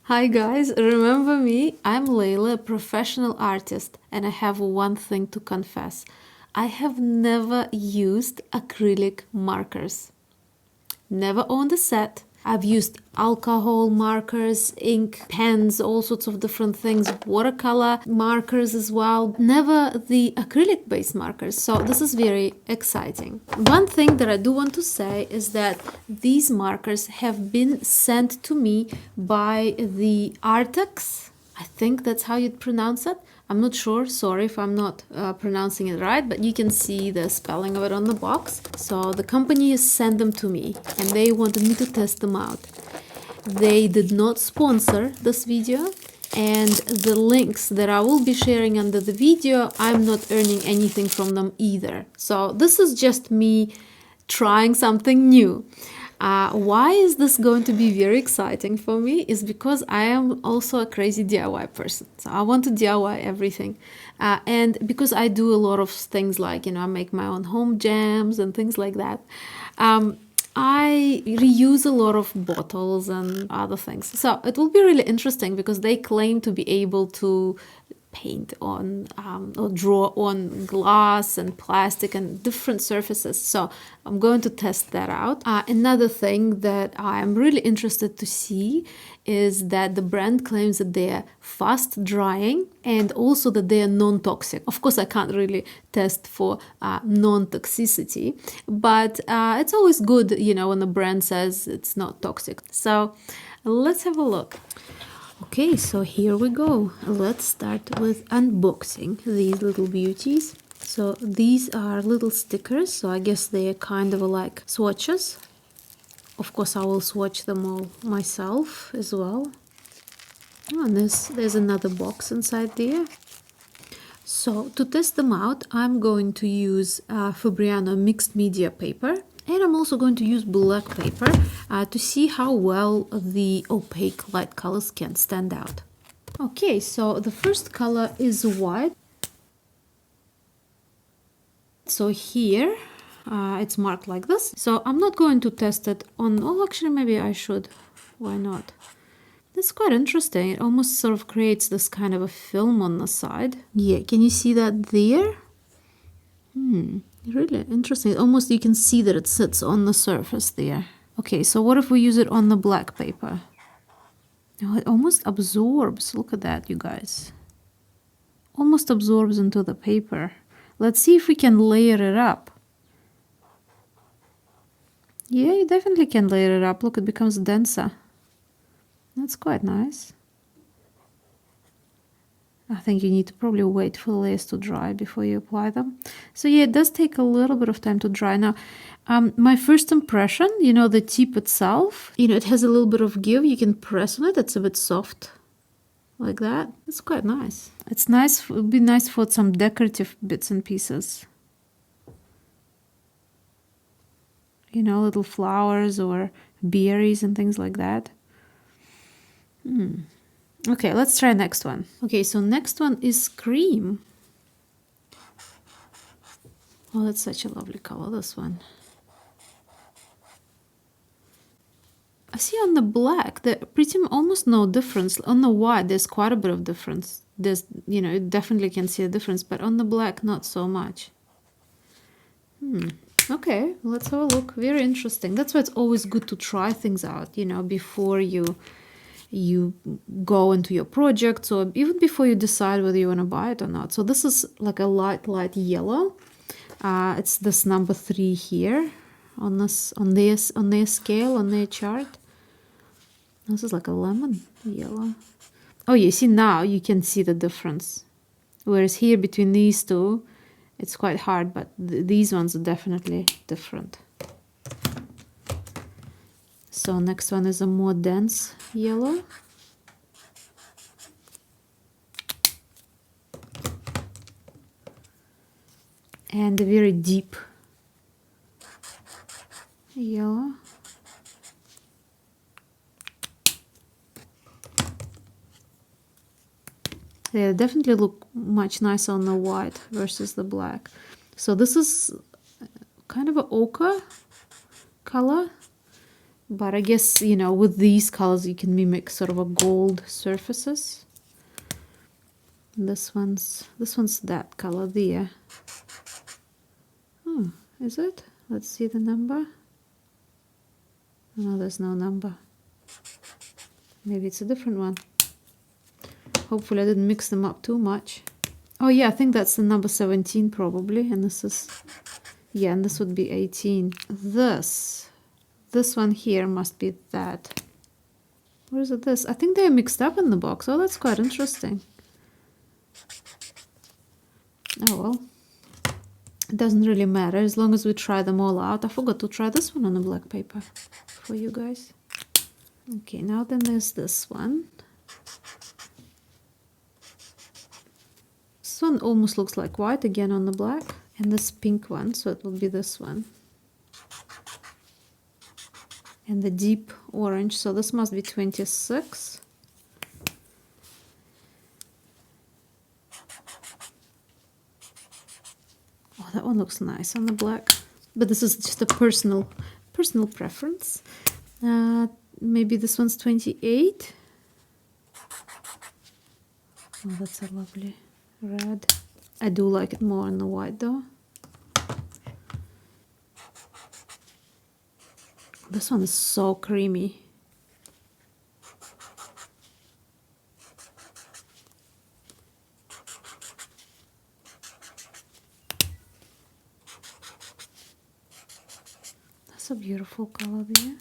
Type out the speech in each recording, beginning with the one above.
Hi guys, remember me? I'm Layla, a professional artist, and I have one thing to confess. I have never used acrylic markers. Never owned a set. I've used alcohol markers, ink, pens, all sorts of different things, watercolor markers as well. Never the acrylic based markers, so this is very exciting. One thing that I do want to say is that these markers have been sent to me by the Arrtx. I think that's how you'd pronounce it. I'm not sure, sorry if I'm not pronouncing it right, but you can see the spelling of it on the box. So the company has sent them to me and they wanted me to test them out. They did not sponsor this video, and the links that I will be sharing under the video, I'm not earning anything from them either. So this is just me trying something new. Why is this going to be very exciting for me is because I am also a crazy DIY person. So I want to DIY everything. And because I do a lot of things like, I make my own home jams and things like that. I reuse a lot of bottles and other things. So it will be really interesting because they claim to be able to paint on or draw on glass and plastic and different surfaces. So I'm going to test that out. Another thing that I'm really interested to see is that the brand claims that they are fast drying and also that they are non-toxic. Of course, I can't really test for non-toxicity, but it's always good, when the brand says it's not toxic. So let's have a look. Okay, so here we go. Let's start with unboxing these little beauties. So these are little stickers, so I guess they are kind of like swatches. Of course, I will swatch them all myself as well. Oh, and there's another box inside there. So to test them out, I'm going to use Fabriano mixed media paper. And I'm also going to use black paper to see how well the opaque light colors can stand out. Okay, so the first color is white. So here it's marked like this. So I'm not going to test it on, oh, actually maybe I should. Why not? It's quite interesting. It almost sort of creates this kind of a film on the side. Yeah, can you see that there? Really interesting. Almost you can see that it sits on the surface there. Okay, so what if we use it on the black paper? Oh, it almost absorbs. Look at that, you guys. Almost absorbs into the paper. Let's see if we can layer it up. Yeah, you definitely can layer it up. Look, it becomes denser. That's quite nice. I think you need to probably wait for the layers to dry before you apply them. So yeah, it does take a little bit of time to dry. Now, my first impression, the tip itself, it has a little bit of give. You can press on it. It's a bit soft like that. It's quite nice. It's nice. It would be nice for some decorative bits and pieces. Little flowers or berries and things like that. Okay, let's try next one. Okay, so next one is cream. Oh, that's such a lovely color, this one. I see on the black, almost no difference. On the white, there's quite a bit of difference. There's, you definitely can see a difference, but on the black, not so much. Okay, let's have a look. Very interesting. That's why it's always good to try things out, before you go into your project, or even before you decide whether you want to buy it or not. So this is like a light yellow. It's this number 3 here on their scale, on their chart. This is like a lemon yellow. Oh, you see, now you can see the difference. Whereas here between these two, it's quite hard, but these ones are definitely different. So next one is a more dense yellow. And a very deep yellow. They definitely look much nicer on the white versus the black. So this is kind of an ochre color. But I guess, you know, with these colors you can mimic sort of a gold surfaces. This one's that color there. Oh, is it? Let's see the number. No, there's no number. Maybe it's a different one. Hopefully I didn't mix them up too much. Oh yeah, I think that's the number 17 probably, and this is, yeah, and this would be 18. This one here must be that. Where is it this? I think they're mixed up in the box. Oh, that's quite interesting. Oh well. It doesn't really matter as long as we try them all out. I forgot to try this one on a black paper for you guys. Okay, now then there's this one. This one almost looks like white again on the black. And this pink one, so it will be this one. And the deep orange, so this must be 26. Oh, that one looks nice on the black. But this is just a personal preference. Maybe this one's 28. Oh, that's a lovely red. I do like it more on the white though. This one is so creamy. That's a beautiful color there.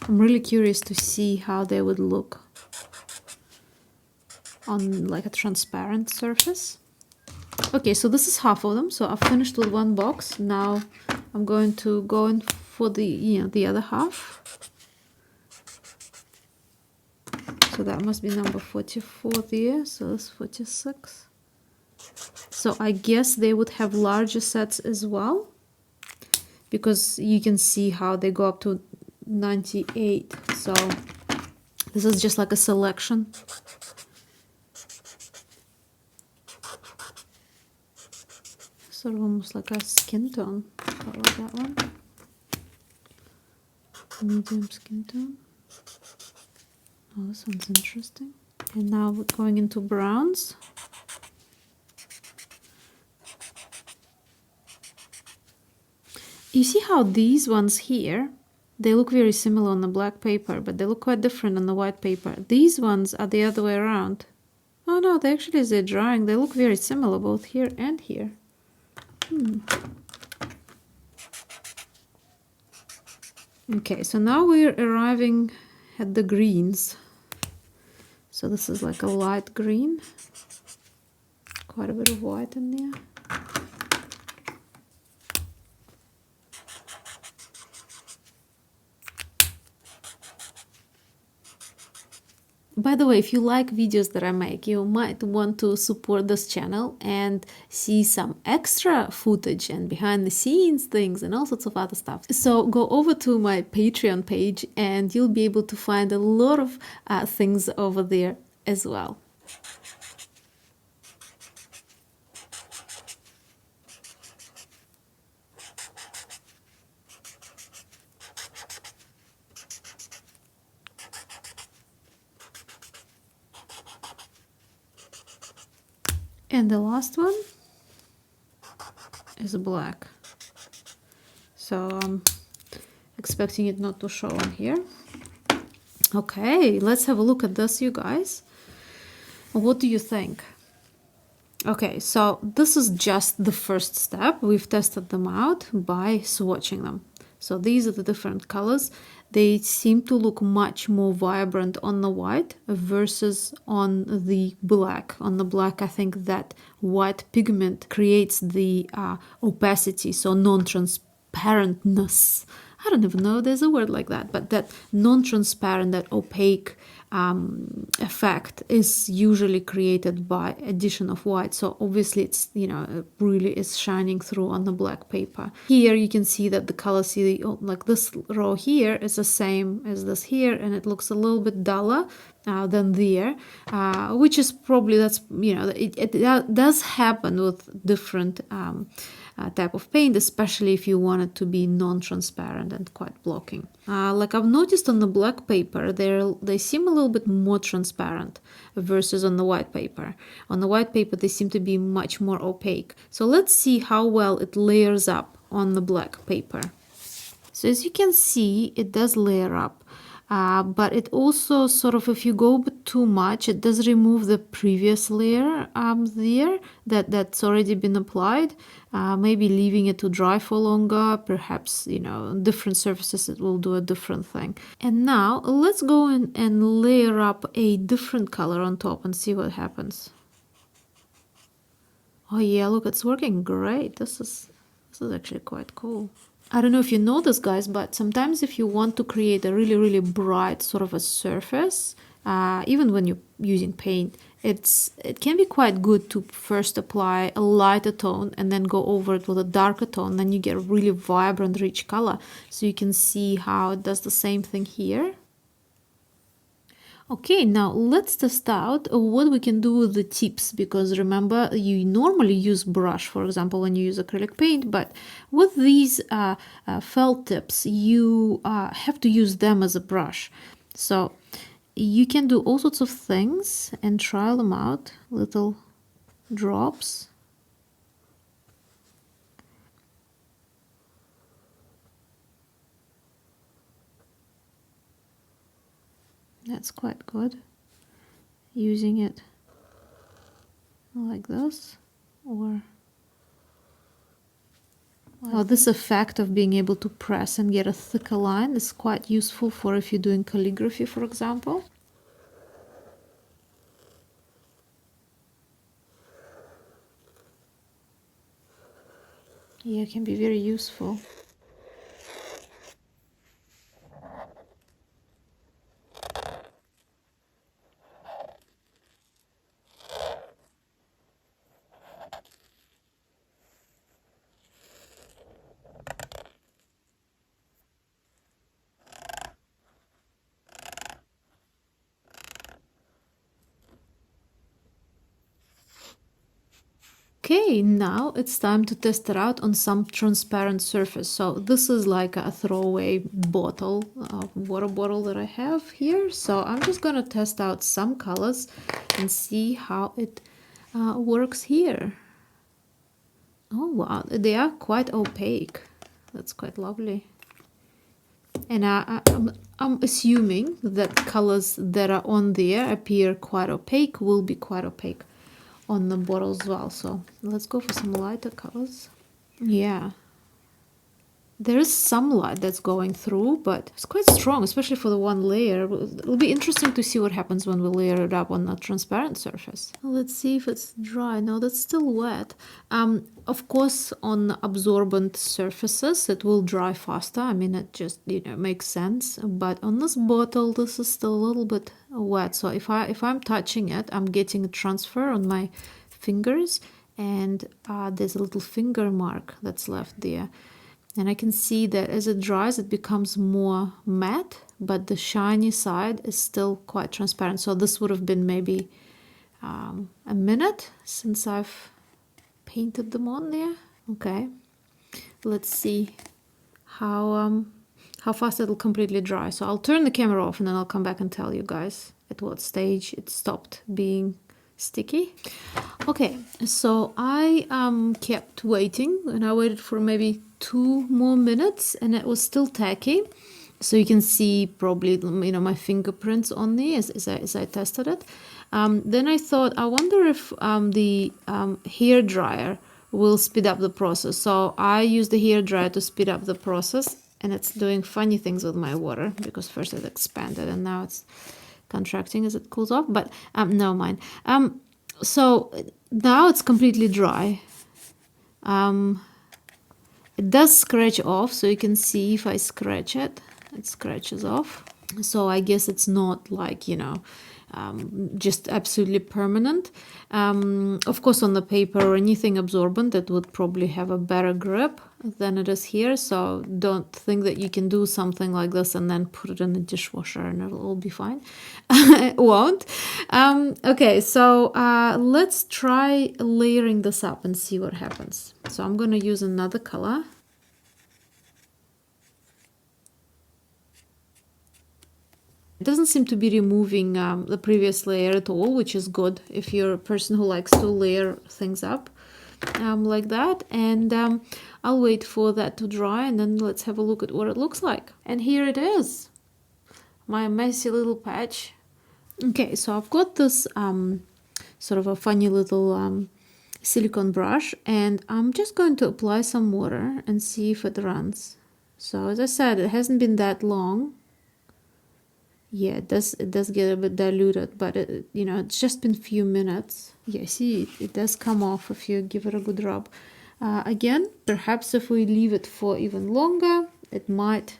I'm really curious to see how they would look on like a transparent surface. Okay, so this is half of them. So I've finished with one box. Now I'm going to go in for the, you know, the other half. So that must be number 44 there. So that's 46. So I guess they would have larger sets as well, because you can see how they go up to 98. So this is just like a selection. Sort of almost like a skin tone color, that one. Medium skin tone. Oh, this one's interesting. And now we're going into browns. You see how these ones here, they look very similar on the black paper, but they look quite different on the white paper. These ones are the other way around. Oh no, they actually, as they're drying, they look very similar both here and here. Okay, so now we're arriving at the greens. So this is like a light green. Quite a bit of white in there. By the way, if you like videos that I make, you might want to support this channel and see some extra footage and behind the scenes things and all sorts of other stuff. So go over to my Patreon page and you'll be able to find a lot of things over there as well. And the last one is black. So I'm expecting it not to show on here. Okay, let's have a look at this, you guys. What do you think? Okay, so this is just the first step. We've tested them out by swatching them. So these are the different colors. They seem to look much more vibrant on the white versus on the black. On the black, I think that white pigment creates the opacity, so non-transparentness. I don't even know if there's a word like that, but that non-transparent, that opaque effect is usually created by addition of white. So obviously it's, you know, it really is shining through on the black paper. Here you can see that the color, see, like this row here is the same as this here, and it looks a little bit duller than there, which is probably, that's, you know, it does happen with different type of paint, especially if you want it to be non-transparent and quite blocking. Like I've noticed on the black paper, they seem a little bit more transparent versus on the white paper. On the white paper, they seem to be much more opaque. So let's see how well it layers up on the black paper. So as you can see, it does layer up. But it also sort of, if you go too much, it does remove the previous layer there that's already been applied. Maybe leaving it to dry for longer, perhaps, you know, on different surfaces it will do a different thing. And now let's go in and layer up a different color on top and see what happens. Oh yeah, look, it's working great. This is actually quite cool. I don't know if you know this, guys, but sometimes if you want to create a really, really bright sort of a surface, even when you're using paint, it can be quite good to first apply a lighter tone and then go over it with a darker tone. Then you get a really vibrant, rich color. So you can see how it does the same thing here. Okay, now let's test out what we can do with the tips, because remember, you normally use brush, for example, when you use acrylic paint, but with these felt tips, you have to use them as a brush. So you can do all sorts of things and try them out, little drops. That's quite good. Using it like this, or this effect of being able to press and get a thicker line is quite useful for if you're doing calligraphy, for example. Yeah, it can be very useful. Okay, now it's time to test it out on some transparent surface. So this is like a throwaway bottle, water bottle that I have here. So I'm just gonna test out some colors and see how it works here. Oh wow, they are quite opaque. That's quite lovely. And I'm assuming that colors that are on there appear quite opaque will be quite opaque on the bottle as well. So let's go for some lighter colors. Yeah, there is some light that's going through, but it's quite strong, especially for the one layer. It'll be interesting to see what happens when we layer it up on a transparent surface. Let's see if it's dry. No, that's still wet. Of course, on absorbent surfaces, it will dry faster. I mean, it just, you know, makes sense. But on this bottle, this is still a little bit wet. So if I'm touching it, I'm getting a transfer on my fingers, and there's a little finger mark that's left there. And I can see that as it dries, it becomes more matte, but the shiny side is still quite transparent. So this would have been maybe a minute since I've painted them on there. Okay, let's see how fast it'll completely dry. So I'll turn the camera off and then I'll come back and tell you guys at what stage it stopped being sticky. Okay, so I kept waiting, and I waited for maybe 2 more minutes, and it was still tacky. So you can see probably, you know, my fingerprints on there as I tested it. Then I thought, I wonder if the hair dryer will speed up the process. So I used the hair dryer to speed up the process, and it's doing funny things with my water, because first it expanded and now it's contracting as it cools off, but never mind. So now it's completely dry. It does scratch off, so you can see if I scratch it, it scratches off. So I guess it's not like, you know, just absolutely permanent. Of course, on the paper or anything absorbent, it would probably have a better grip. than it is here, so don't think that you can do something like this and then put it in the dishwasher and it'll all be fine. It won't. Okay, so let's try layering this up and see what happens. So I'm going to use another color. It doesn't seem to be removing the previous layer at all, which is good if you're a person who likes to layer things up like that. And I'll wait for that to dry and then let's have a look at what it looks like. And here it is, my messy little patch. Okay, so I've got this sort of a funny little silicone brush, and I'm just going to apply some water and see if it runs. So as I said, it hasn't been that long. Yeah, it does get a bit diluted, but you know, it's just been a few minutes. Yeah, see, it does come off if you give it a good rub. Again, perhaps if we leave it for even longer, it might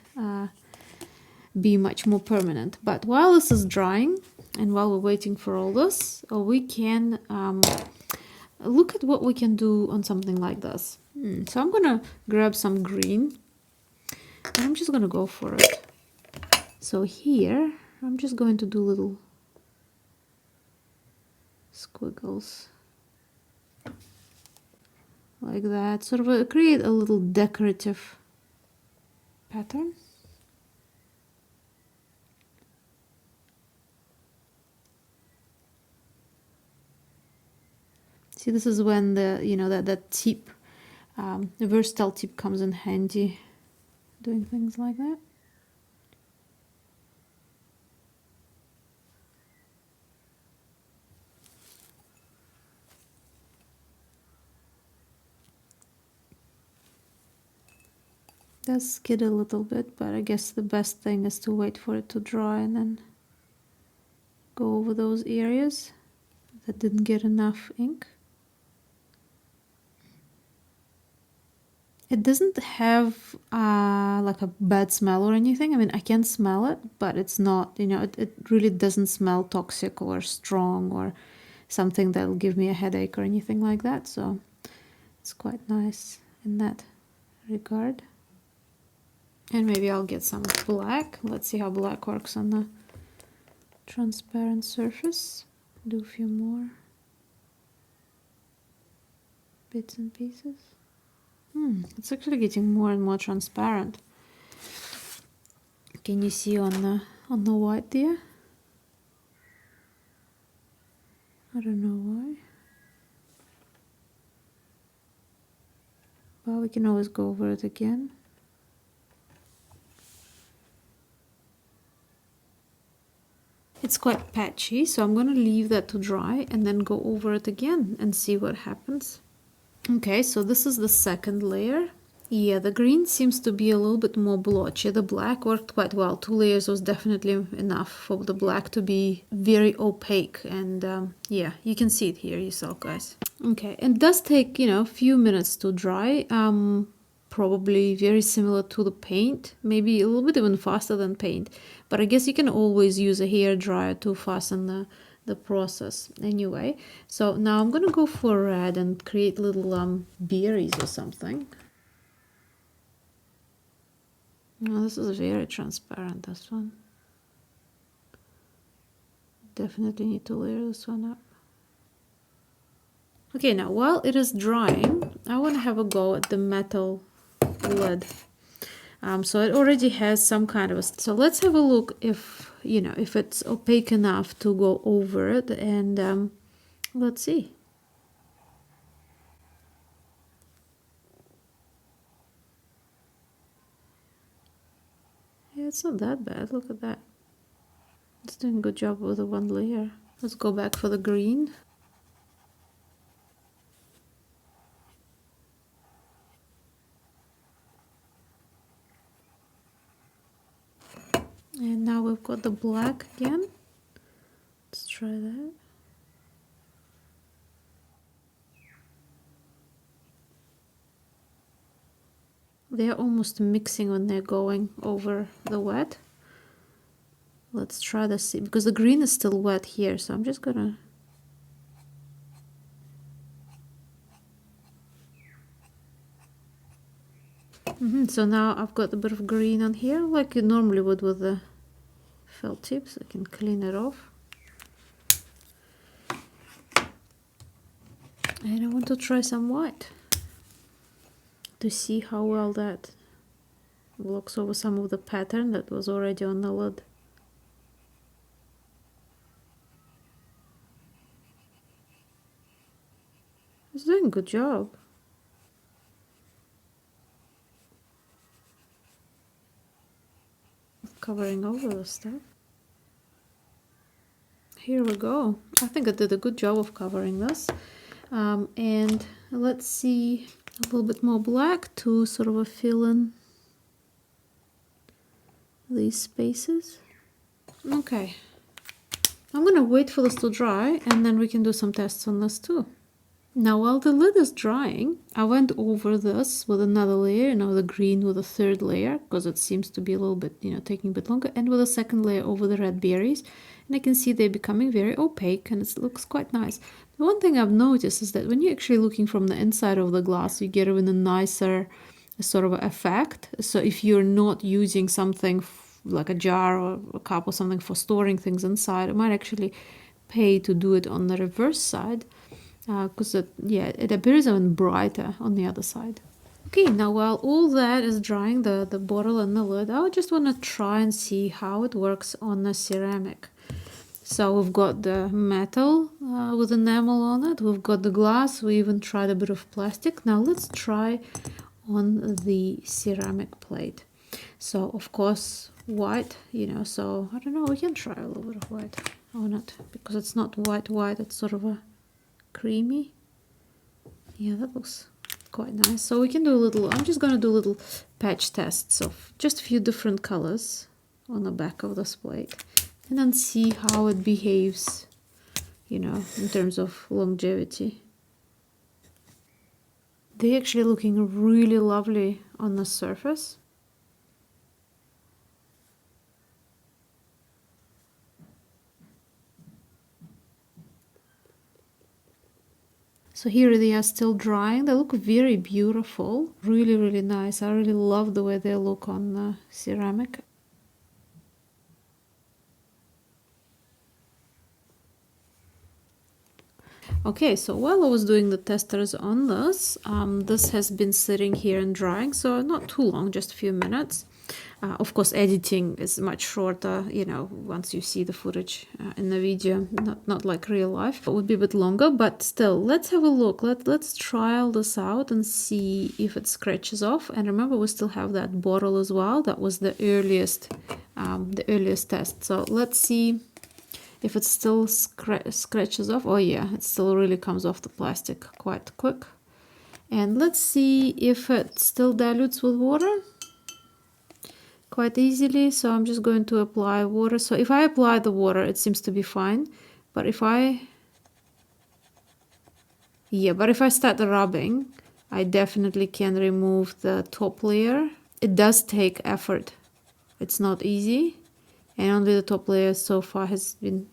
be much more permanent. But while this is drying and while we're waiting for all this, we can look at what we can do on something like this. So I'm gonna grab some green and I'm just gonna go for it. So here, I'm just going to do little squiggles like that, sort of create a little decorative pattern. See, this is when the, you know, that tip, the versatile tip comes in handy, doing things like that. Does skid a little bit, but I guess the best thing is to wait for it to dry and then go over those areas that didn't get enough ink. It doesn't have like a bad smell or anything. I mean, I can smell it, but it's not, you know, it really doesn't smell toxic or strong or something that'll give me a headache or anything like that. So it's quite nice in that regard. And maybe I'll get some black. Let's see how black works on the transparent surface. Do a few more bits and pieces. It's actually getting more and more transparent. Can you see on the white there? I don't know why. Well, we can always go over it again. It's quite patchy, so I'm going to leave that to dry and then go over it again and see what happens. Okay, so this is the second layer. Yeah, the green seems to be a little bit more blotchy. The black worked quite well. 2 layers was definitely enough for the black to be very opaque. And yeah, you can see it here yourself, guys. Okay, it does take, you know, a few minutes to dry. Probably very similar to the paint, maybe a little bit even faster than paint. But I guess you can always use a hair dryer to fasten the process anyway. So now I'm gonna go for red and create little berries or something. Oh, this is very transparent, this one. Definitely need to layer this one up. Okay, now while it is drying, I want to have a go at the metal lid. So it already has some kind of a, so let's have a look if, you know, if it's opaque enough to go over it, and let's see. Yeah, it's not that bad. Look at that. It's doing a good job with the one layer. Let's go back for the green. And now we've got the black again. Let's try that. They're almost mixing when they're going over the wet. Let's try this, because the green is still wet here, so I'm just gonna... So now I've got a bit of green on here, like you normally would with the felt tips. I can clean it off. And I want to try some white to see how well that blocks over some of the pattern that was already on the lid. It's doing a good job. Covering over the stuff. Here we go. I think I did a good job of covering this. And let's see a little bit more black to sort of fill in these spaces. Okay. I'm gonna wait for this to dry and then we can do some tests on this too. Now while the lid is drying, I went over this with another layer, the green with a third layer, because it seems to be a little bit, taking a bit longer, and with a second layer over the red berries. And I can see they're becoming very opaque and it looks quite nice. The one thing I've noticed is that when you're actually looking from the inside of the glass, you get even a nicer sort of effect. So if you're not using something like a jar or a cup or something for storing things inside, it might actually pay to do it on the reverse side. Because it appears even brighter on the other side. Okay, now while all that is drying, the bottle and the lid, I just want to try and see how it works on the ceramic. So we've got the metal with enamel on it, we've got the glass, we even tried a bit of plastic. Now let's try on the ceramic plate. So of course white, so I don't know, we can try a little bit of white on it, because it's not white, it's sort of a creamy. Yeah, that looks quite nice. So we can do I'm just going to do little patch tests of just a few different colors on the back of this plate and then see how it behaves, in terms of longevity. They're actually looking really lovely on the surface. So here they are still drying. They look very beautiful, really, really nice. I really love the way they look on the ceramic. Okay, so while I was doing the testers on this, this has been sitting here and drying, so not too long, just a few minutes. Of course, editing is much shorter, once you see the footage in the video, not like real life. It would be a bit longer, but still, let's have a look. Let's trial this out and see if it scratches off. And remember, we still have that bottle as well. That was the earliest test. So let's see if it still scratches off. Oh yeah, it still really comes off the plastic quite quick. And let's see if it still dilutes with water quite easily. So I'm just going to apply water. So if I apply the water, it seems to be fine. But if I start rubbing, I definitely can remove the top layer. It does take effort. It's not easy. And only the top layer so far has been,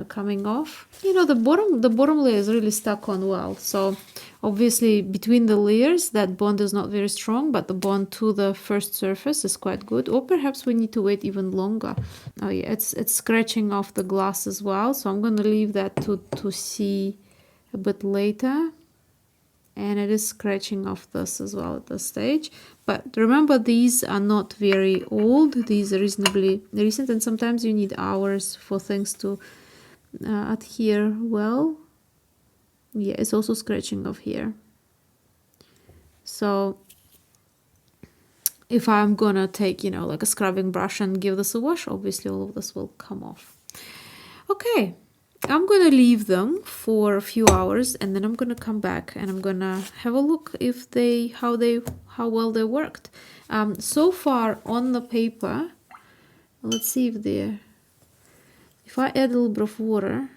coming off. The bottom layer is really stuck on well. So obviously between the layers, that bond is not very strong, but the bond to the first surface is quite good. Or perhaps we need to wait even longer. Oh yeah, it's scratching off the glass as well. So I'm going to leave that to see a bit later. And it is scratching off this as well at this stage. But remember, these are not very old. These are reasonably recent, and sometimes you need hours for things to adhere well. Yeah, it's also scratching off here. So if I'm gonna take, like a scrubbing brush and give this a wash, obviously all of this will come off. Okay. I'm gonna leave them for a few hours and then I'm gonna come back and I'm gonna have a look if how well they worked. So far on the paper, let's see if I add a little bit of water,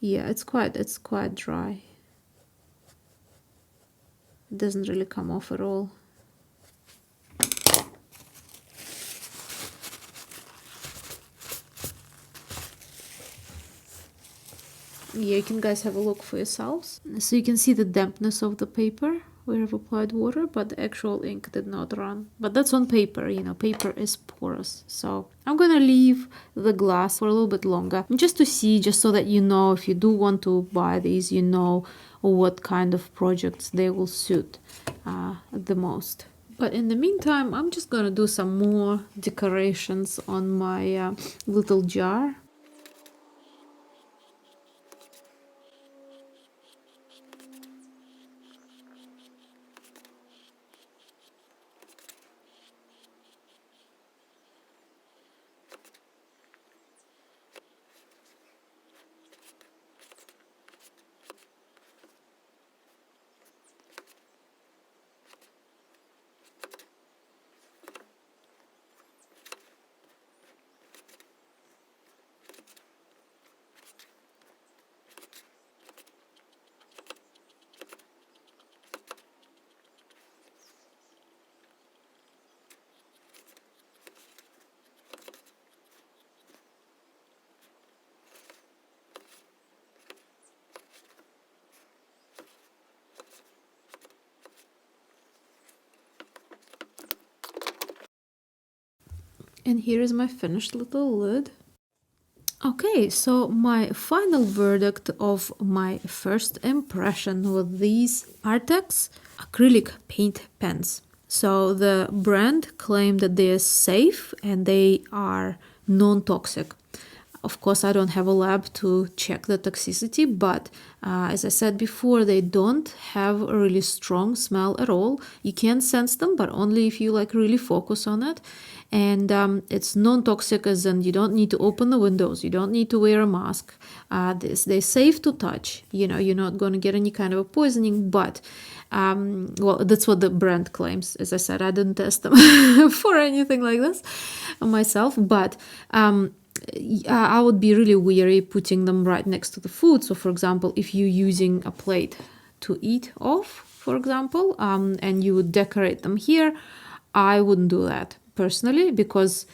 yeah, it's quite dry. It doesn't really come off at all. Yeah, you can guys have a look for yourselves. So you can see the dampness of the paper where I've applied water, but the actual ink did not run. But that's on paper, you know, paper is porous. So I'm gonna leave the glass for a little bit longer just to see, just so that you know, if you do want to buy these, you know what kind of projects they will suit the most. But in the meantime, I'm just gonna do some more decorations on my little jar. And here is my finished little lid. Okay, so my final verdict of my first impression with these Arrtx acrylic paint pens. So the brand claimed that they are safe and they are non-toxic. Of course, I don't have a lab to check the toxicity, but as I said before, they don't have a really strong smell at all. You can sense them, but only if you like really focus on it. And it's non-toxic, as in you don't need to open the windows, you don't need to wear a mask. They're safe to touch. You know, you're not going to get any kind of a poisoning, but well, that's what the brand claims. As I said, I didn't test them for anything like this myself, but I would be really wary putting them right next to the food. So for example, if you're using a plate to eat off, for example, and you would decorate them here, I wouldn't do that personally, because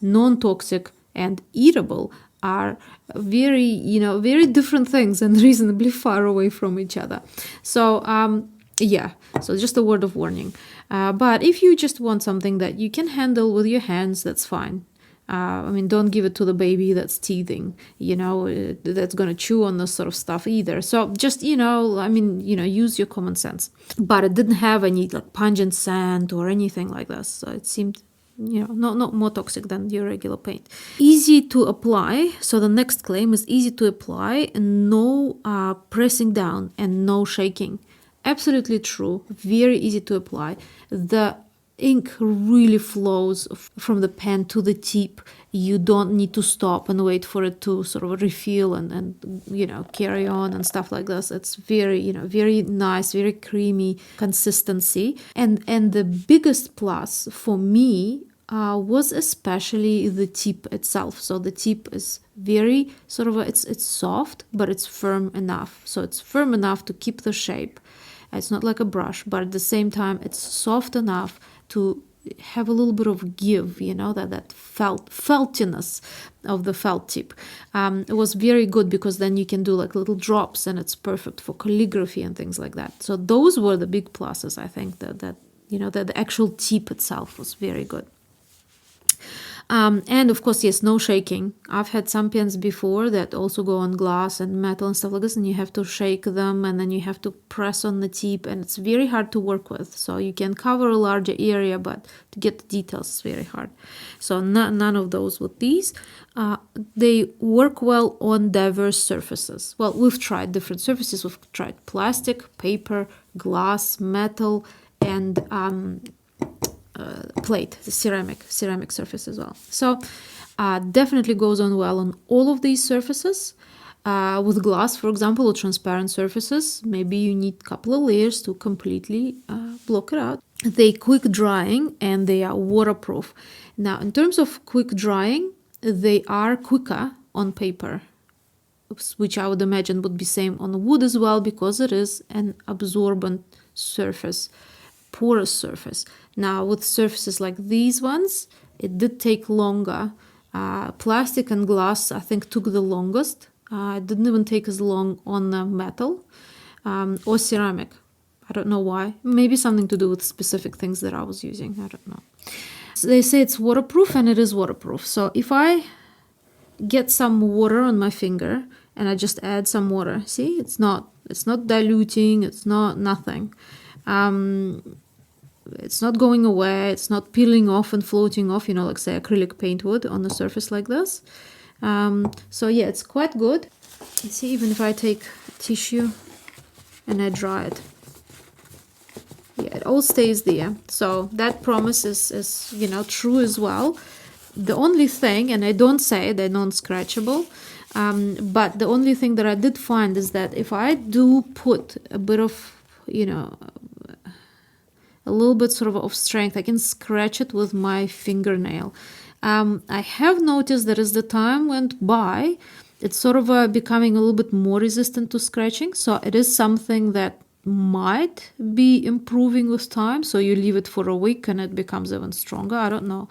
non-toxic and eatable are very, you know, very different things and reasonably far away from each other. So yeah, so just a word of warning. But if you just want something that you can handle with your hands, that's fine. I mean, don't give it to the baby that's teething, you know, that's going to chew on this sort of stuff either. So just, you know, I mean, you know, use your common sense. But it didn't have any like pungent scent or anything like this. So it seemed, you know, not more toxic than your regular paint. Easy to apply. So the next claim is easy to apply and no pressing down and no shaking. Absolutely true. Very easy to apply. The ink really flows from the pen to the tip. You don't need to stop and wait for it to sort of refill and you know, carry on and stuff like this. It's very, you know, very nice, very creamy consistency. And the biggest plus for me was especially the tip itself. So the tip is very sort of it's soft, but it's firm enough. So it's firm enough to keep the shape. It's not like a brush, but at the same time, it's soft enough to have a little bit of give, you know, that feltiness of the felt tip. It was very good because then you can do like little drops and it's perfect for calligraphy and things like that. So those were the big pluses, I think, that you know, that the actual tip itself was very good. And of course, yes, no shaking. I've had some pens before that also go on glass and metal and stuff like this, and you have to shake them and then you have to press on the tip, and it's very hard to work with. So you can cover a larger area, but to get the details is very hard. So none of those with these. They work well on diverse surfaces. Well, we've tried different surfaces. We've tried plastic, paper, glass, metal, and plate, the ceramic surface as well. So definitely goes on well on all of these surfaces. With glass, for example, or transparent surfaces, maybe you need a couple of layers to completely block it out. They quick drying and they are waterproof. Now, in terms of quick drying, they are quicker on paper, which I would imagine would be same on wood as well, because it is an absorbent surface, porous surface. Now, with surfaces like these ones, it did take longer. Plastic and glass, I think, took the longest. It didn't even take as long on metal or ceramic. I don't know why. Maybe something to do with specific things that I was using. I don't know. So they say it's waterproof, and it is waterproof. So if I get some water on my finger and I just add some water, see, it's not diluting, it's not nothing. It's not going away, it's not peeling off and floating off, you know, like say acrylic paint would on the surface like this. So yeah, it's quite good. You see, even if I take tissue and I dry it, yeah, it all stays there. So that promise is you know, true as well. The only thing, and I don't say they're non-scratchable, but the only thing that I did find is that if I do put a bit of, you know, a little bit sort of strength, I can scratch it with my fingernail. I have noticed that as the time went by, it's sort of becoming a little bit more resistant to scratching. So it is something that might be improving with time. So you leave it for a week and it becomes even stronger. I don't know.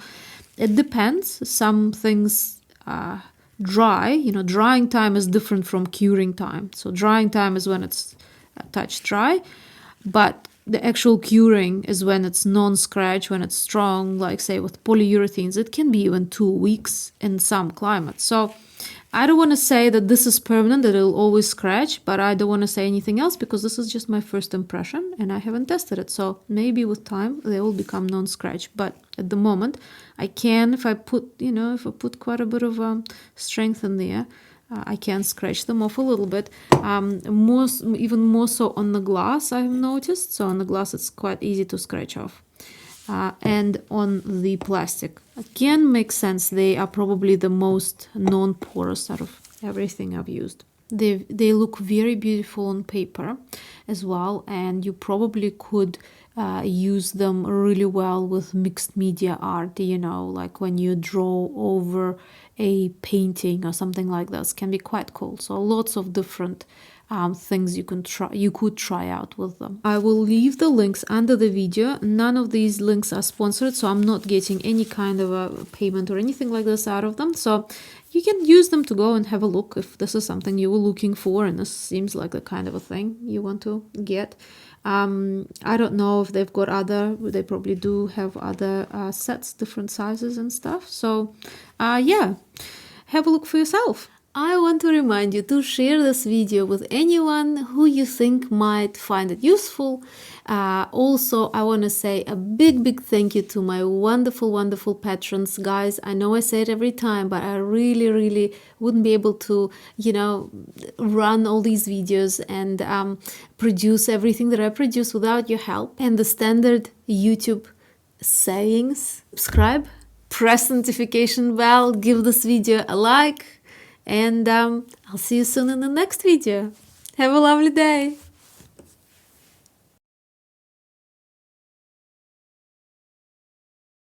It depends. Some things dry. You know, drying time is different from curing time. So drying time is when it's touch dry, but the actual curing is when it's non-scratch, when it's strong, like say with polyurethanes. It can be even 2 weeks in some climates. So I don't want to say that this is permanent, that it'll always scratch, but I don't want to say anything else because this is just my first impression and I haven't tested it. So maybe with time they will become non-scratch. But at the moment I can, if I put, you know, if I put quite a bit of strength in there, I can scratch them off a little bit. Even more so on the glass, I've noticed. So on the glass it's quite easy to scratch off. And on the plastic, again, makes sense. They are probably the most non-porous out of everything I've used. They look very beautiful on paper as well, and you probably could use them really well with mixed media art, you know, like when you draw over a painting or something like this. Can be quite cool. So lots of different things you could try out with them. I will leave the links under the video. None of these links are sponsored, so I'm not getting any kind of a payment or anything like this out of them. So you can use them to go and have a look if this is something you were looking for and this seems like the kind of a thing you want to get. I don't know if they've got other, they probably do have other sets, different sizes and stuff. So yeah, have a look for yourself. I want to remind you to share this video with anyone who you think might find it useful. Also, I want to say a big thank you to my wonderful patrons. Guys, I know I say it every time, but I really wouldn't be able to, you know, run all these videos and produce everything that I produce without your help. And the standard YouTube sayings: subscribe, press notification bell, give this video a like, and I'll see you soon in the next video. Have a lovely day.